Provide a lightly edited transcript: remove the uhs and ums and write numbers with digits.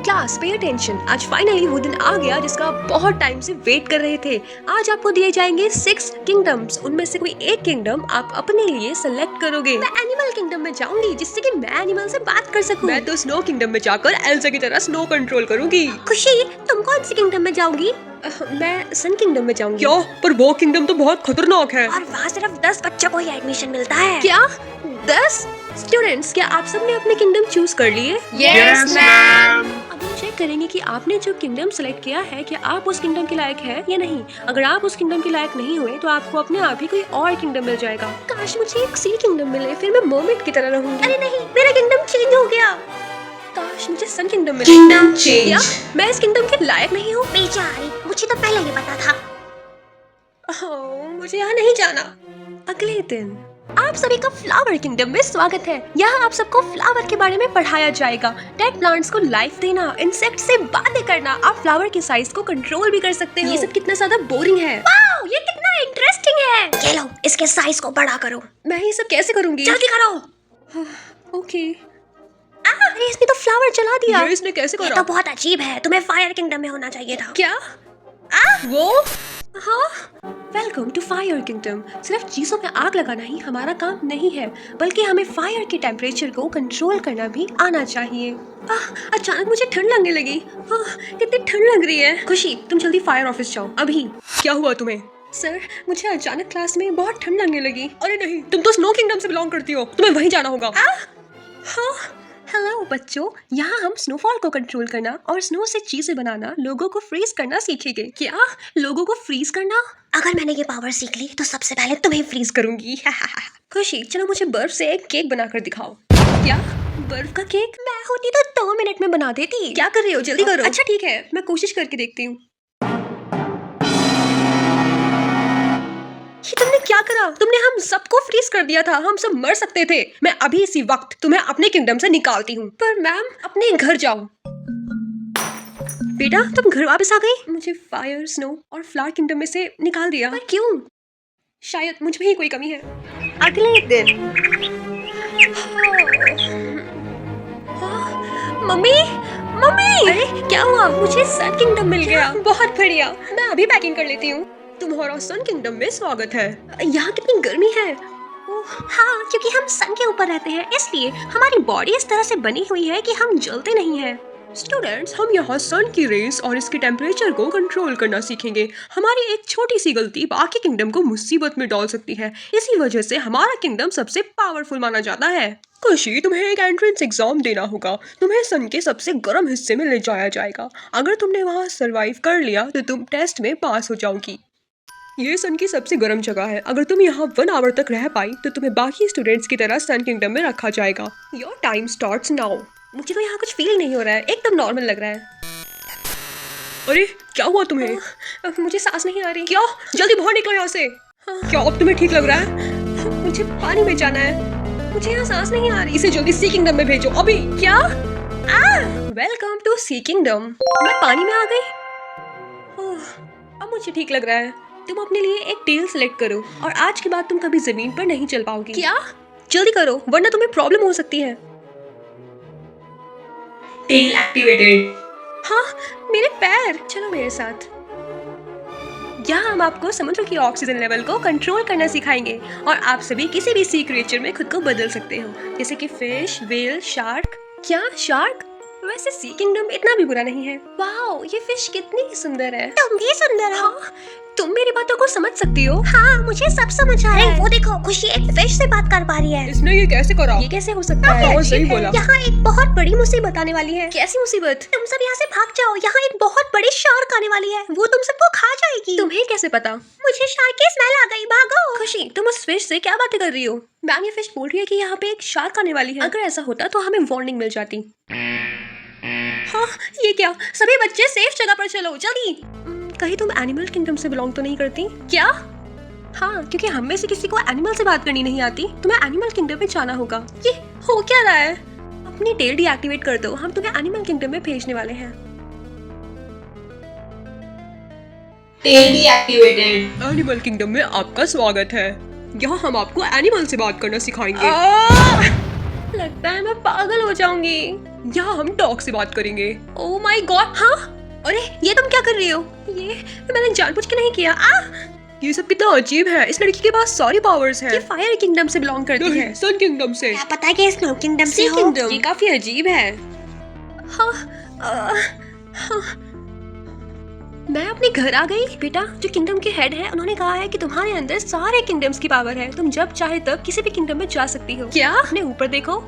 Class pay attention. आज finally वो दिन आ गया जिसका बहुत टाइम से वेट कर रहे थे। आज आपको दिए जाएंगे 6 किंगडम्स। उनमें से कोई एक किंगडम आप अपने लिए सेलेक्ट करोगे। मैं एनिमल किंगडम में जाऊंगी जिससे कि मैं एनिमल से बात कर सकूं। मैं तो स्नो किंगडम में जाकर एल्सा की तरह स्नो कंट्रोल करूंगी। खुशी, तुम कौन सी किंगडम में जाओगी? मैं सन किंगडम में जाऊंगी। क्या? पर वो किंगडम तो बहुत खतरनाक है। और वहाँ सिर्फ 10 बच्चों को ही एडमिशन मिलता है। क्या 10 स्टूडेंट्स? क्या आप सबने अपने किंगडम चूज कर लिए? Yes ma'am. अब हम चेक करेंगे कि आपने जो किंगडम सेलेक्ट किया है क्या आप उस किंगडम के लायक है या नहीं। अगर आप उस किंगडम के लायक नहीं हुए तो आपको अपने आप ही कोई और किंगडम मिल जाएगा। काश मुझे एक सी किंगडम मिले, फिर मैं मर्मेड की तरह रहूंगी। अरे नहीं, मेरा किंगडम चेंज हो गया। काश मुझे सन किंगडम मिले। Kingdom change. क्या मैं इस किंगडम के लायक नहीं हूँ? बेचारी, मुझे तो पहले ही पता था। मुझे यहाँ नहीं जाना। अगले दिन आप सभी का फ्लावर किंगडम में स्वागत है। यहाँ आप सबको फ्लावर के बारे में पढ़ाया जाएगा। डेड प्लांट्स को लाइफ देना, इंसेक्ट से बातें करना, आप फ्लावर के साइज को कंट्रोल भी कर सकते हो। ये सब कितना ज्यादा बोरिंग है। वाओ, ये कितना इंटरेस्टिंग है। ये लो, इसके साइज को बड़ा करो। मैं ये सब कैसे करूँगी? जल्दी करो। ओके। अरे इसने तो फ्लावर जला दिया। ये इसने कैसे ये करा? तो बहुत अजीब है, तुम्हें फायर किंगडम में होना चाहिए था। क्या? वो? हाँ, वेलकम टू फायर किंगडम। सिर्फ चीजों में आग लगाना ही हमारा काम नहीं है, बल्कि हमें फायर के टेम्परेचर को कंट्रोल करना भी आना चाहिए। अचानक मुझे ठंड लगने लगी। कितनी ठंड लग रही है। खुशी, तुम जल्दी फायर ऑफिस जाओ अभी। क्या हुआ तुम्हें? सर, मुझे अचानक क्लास में बहुत ठंड लगने लगी। अरे नहीं, तुम तो स्नो किंगडम से बिलोंग करती हो, तुम्हें वहीं जाना होगा। हाँ, हेलो बच्चों, यहाँ हम स्नोफॉल को कंट्रोल करना और स्नो से चीजें बनाना, लोगों को फ्रीज करना सीखेंगे। क्या? लोगों को फ्रीज करना? अगर मैंने ये पावर सीख ली तो सबसे पहले तुम्हें फ्रीज करूंगी। खुशी, चलो मुझे बर्फ से एक केक बनाकर दिखाओ। क्या? बर्फ का केक? मैं होती तो 2 मिनट में बना देती। क्या कर रही हो? जल्दी करो। अच्छा ठीक है, मैं कोशिश करके देखती हूँ। ये तुमने क्या करा? तुमने हम सबको फ्रीज कर दिया था, हम सब मर सकते थे। मैं अभी इसी वक्त तुम्हें अपने किंगडम से निकालती हूँ। पर मैम, अपने घर जाओ। बेटा, तुम घर वापस आ गई? मुझे फायर, स्नो और फ्लावर किंगडम में से निकाल दिया। पर क्यों? शायद मुझ में ही कोई कमी है। अगले दिन मम्मी, मम्मी! अरे क्या हुआ? मुझे सन किंगडम मिल गया। बहुत बढ़िया, मैं अभी पैकिंग कर लेती हूँ। तुम्हारा सन किंगडम में स्वागत है। यहाँ कितनी गर्मी है। हाँ, क्योंकि हम सन के ऊपर रहते हैं, इसलिए हमारी बॉडी इस तरह से बनी हुई है कि हम जलते नहीं हैं। स्टूडेंट्स, हम यहाँ सन की रेस और इसके टेम्परेचर को कंट्रोल करना सीखेंगे। हमारी एक छोटी सी गलती बाकी किंगडम को मुसीबत में डाल सकती है। इसी वजह से हमारा किंगडम सबसे पावरफुल माना जाता है। खुशी, तुम्हें एक एंट्रेंस एग्जाम देना होगा। तुम्हें सन के सबसे गर्म हिस्से में ले जाया जाएगा। अगर तुमने वहाँ सरवाइव कर लिया तो तुम टेस्ट में पास हो जाओगी। ये सन की सबसे गर्म जगह है। अगर तुम यहाँ 1 आवर तक रह पाई तो तुम्हें बाकी स्टूडेंट्स की तरह सन किंगडम में रखा जाएगा। Your time starts now. मुझे तो यहाँ कुछ फील नहीं हो रहा है, एकदम नॉर्मल लग रहा है। अरे क्या हुआ तुम्हें? मुझे सांस नहीं आ रही। क्या? जल्दी बाहर निकलो यहाँ से। क्या अब तुम्हें ठीक लग रहा है? मुझे पानी में जाना है, मुझे यहाँ सांस नहीं आ रही। इसे जल्दी सी किंगडम में भेजो अभी। क्या? Welcome to sea kingdom. मैं पानी में आ गई। अब मुझे ठीक लग रहा है। तुम अपने लिए एक टेल सेलेक्ट करो और आज के बाद तुम कभी जमीन पर नहीं चल पाओगी। क्या? जल्दी करो वरना तुम्हें प्रॉब्लम हो सकती है। Tail activated. हाँ, मेरे पैर। चलो मेरे साथ। यहाँ हम आपको समुद्र की ऑक्सीजन लेवल को कंट्रोल करना सिखाएंगे और आप सभी किसी भी सी क्रिएचर में खुद को बदल सकते हो, जैसे कि फिश, व्हेल, शार्क। क्या शार्क? वैसे सी किंगडम इतना भी बुरा नहीं है। वाओ, ये फिश कितनी सुंदर है। तुम भी सुंदर हो। हाँ, तुम मेरी बातों को समझ सकती हो। हाँ, मुझे सब समझ आ रहा है। वो देखो, खुशी एक फिश से बात कर पा रही है। इसने ये कैसे करा? ये कैसे हो सकता है? हाँ, सही बोला। यहाँ एक बहुत बड़ी मुसीबत आने वाली है। कैसी मुसीबत? तुम सब यहाँ से भाग जाओ, यहाँ एक बहुत बड़ी शार्क आने वाली है। वो तुम सबको खा जाएगी। तुम्हें कैसे पता? मुझे शार्क की स्मेल आ गई, भागो। खुशी, तुम उस फिश से क्या बातें कर रही हो? मैम, ये फिश बोल रही है कि यहाँ पे एक शार्क आने वाली है। अगर ऐसा होता तो हमें वार्निंग मिल जाती। हाँ, ये क्या? सभी बच्चे सेफ जगह पर चलो, जल्दी। कहीं तुम एनिमल किंगडम से बिलोंग तो नहीं करती? क्या? हाँ, क्योंकि हम में से किसी को एनिमल से बात करनी नहीं आती। तुम्हें एनिमल किंगडम में जाना होगा। ये हो क्या रहा है? अपनी टेल डीएक्टिवेट कर दो, हम तुम्हें एनिमल किंगडम में भेजने वाले हैं। Tell deactivated. एनिमल किंगडम में आपका स्वागत है। यहाँ हम आपको एनिमल से बात करना सिखाएंगे। लगता है मैं पागल हो जाऊंगी। यहाँ हम डॉग से बात करेंगे। ओह माय गॉड, हाँ? अरे ये तुम क्या कर रही हो? ये मैंने जानबूझ के नहीं किया। ये सब कितना अजीब है, इस लड़की के पास सारी पावर्स हैं। ये फायर किंगडम से बिलोंग करती है। नहीं, सन किंगडम से। क्या पता है कि स्नो किंगडम से सी हो? किंगडम। ये काफी अजीब है। हाँ, हाँ। मैं अपने घर आ गई। बेटा, जो किंगडम के हेड है उन्होंने कहा है कि तुम्हारे अंदर सारे किंगडम्स की पावर है, तुम जब चाहे तब किसी भी किंगडम में जा सकती हो। क्या? अपने ऊपर देखो।